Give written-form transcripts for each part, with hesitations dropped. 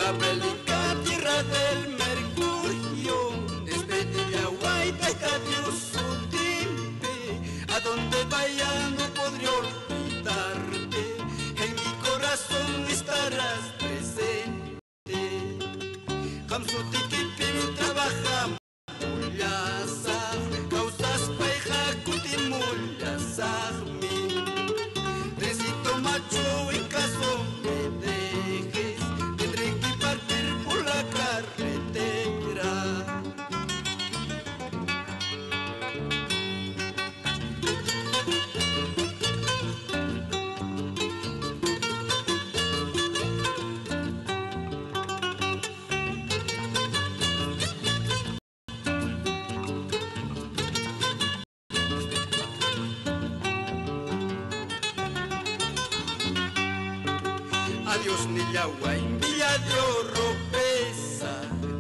Huancavelica, tierra del mercurio, desde Villahuayta hasta Dios Timpe, a donde vaya no podré olvidarte, en mi corazón estarás presente. Hamsutikipim trabaja mulyasaj, causas paija cutimullasaj min. Necesito macho en caso me dejes, tendré que partir por la carretera. Adiós Nillahuay, Villa de Oro pesa,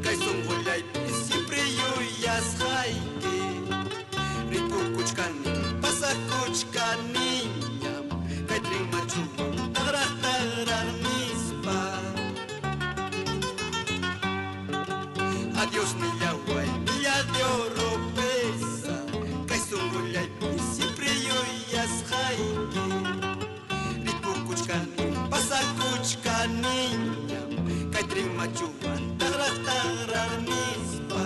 Caizón Huayay, siempre yo y Azjaike, Rico Cuchcani, pasa Cuchcani, Caitrin Machu, Tagra Mispa. Adiós Nillahuay, Villa de Oro pesa, Caizón Huayay, siempre yo y Azjaike, Rico Cuchcani, pasa Cuchcani, Caitrin Machu, Tagra Mispa.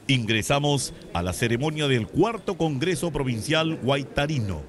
Ingresamos a la ceremonia del cuarto Congreso Provincial Guaitarino.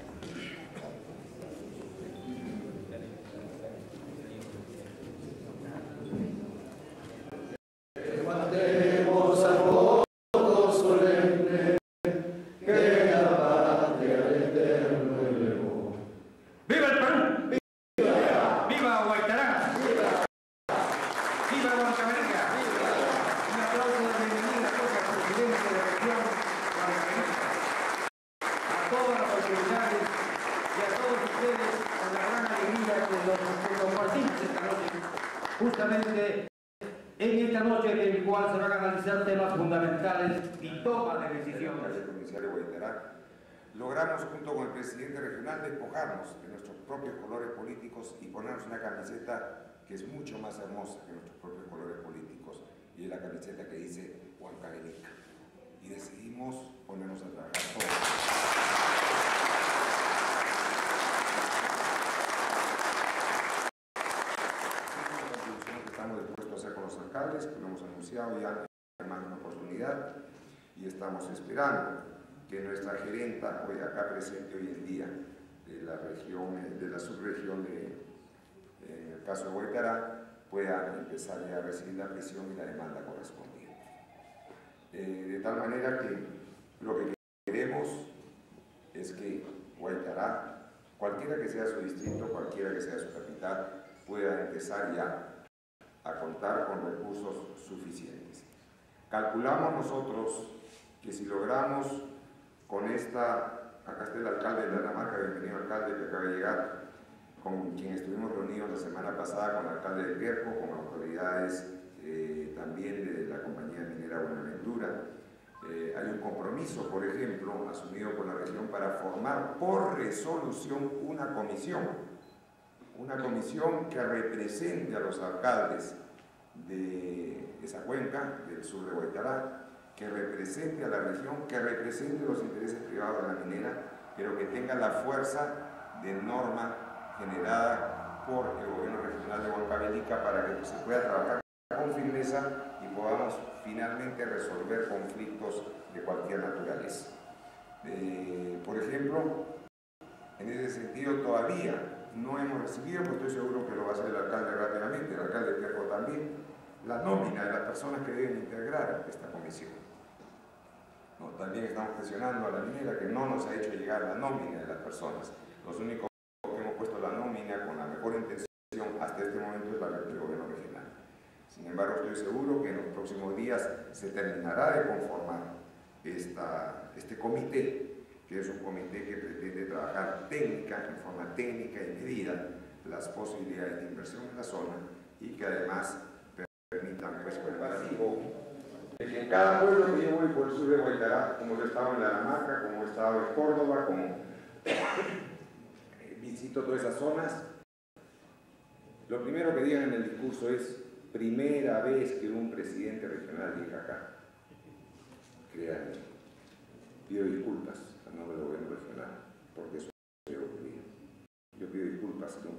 Justamente en esta noche en el cual se van a analizar temas fundamentales y toma de decisiones. Provincial de Guaitará, logramos junto con el presidente regional despojarnos de nuestros propios colores políticos y ponernos una camiseta que es mucho más hermosa que nuestros propios colores políticos, y es la camiseta que dice Huancavelica. Y decidimos ponernos a trabajar todos. Estamos dispuestos a hacer con los alcaldes, que lo hemos anunciado ya en más de una oportunidad, y estamos esperando que nuestra gerenta, hoy acá presente hoy en día, de la región, de la subregión en el caso de Guaitará, pueda empezar ya a recibir la presión y la demanda correspondiente. De tal manera que lo que queremos es que Guaitará, cualquiera que sea su distrito, cualquiera que sea su capital, pueda empezar ya a contar con recursos suficientes. Calculamos nosotros que si logramos con esta, acá está el alcalde de Dinamarca, bienvenido alcalde que acaba de llegar, con quien estuvimos reunidos la semana pasada, con el alcalde de Querco, con autoridades también de la compañía minera Buenaventura. Hay un compromiso, por ejemplo, asumido por la región para formar por resolución una comisión que represente a los alcaldes de esa cuenca, del sur de Guaitará, que represente a la región, que represente los intereses privados de la minera, pero que tenga la fuerza de norma generada por el gobierno regional de Huancavelica para que se pueda trabajar con firmeza y podamos finalmente resolver conflictos de cualquier naturaleza. Por ejemplo, en ese sentido todavía no hemos recibido, pues estoy seguro que lo va a hacer el alcalde rápidamente, el alcalde de Querco también, la nómina de las personas que deben integrar esta comisión. No, también estamos presionando a la minera que no nos ha hecho llegar la nómina de las personas. Los únicos que hemos puesto la nómina con la mejor intención hasta este momento es la del gobierno Sin embargo, estoy seguro que en los próximos días se terminará de conformar este comité, que es un comité que pretende trabajar en forma técnica y medida las posibilidades de inversión en la zona y que además permitan pues preparativo de que en cada pueblo que yo voy por el sur de Guaytará, como yo he estado en La Hamaca, como he estado en Córdoba, como visito todas esas zonas, lo primero que digan en el discurso es: primera vez que un presidente regional llega acá. Créanme, pido disculpas a nombre del gobierno regional, porque eso es lo que digo. Yo pido disculpas que un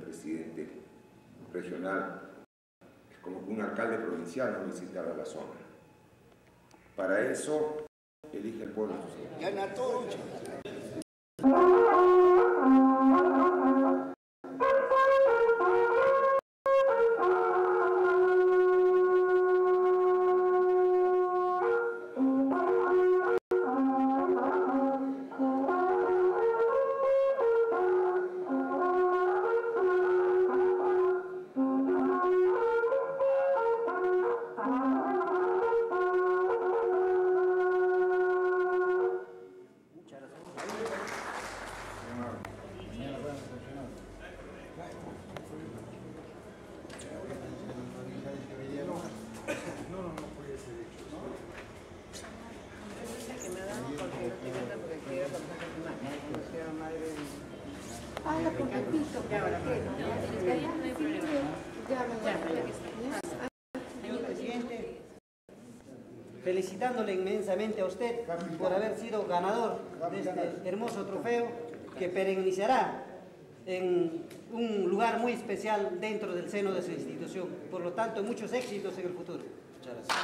presidente regional es como que un alcalde provincial no visitara la zona. Para eso, elige el pueblo. Gana todo. Felicitándole inmensamente a usted por haber sido ganador de este hermoso trofeo que perennizará en un lugar muy especial dentro del seno de su institución. Por lo tanto, muchos éxitos en el futuro. Muchas gracias.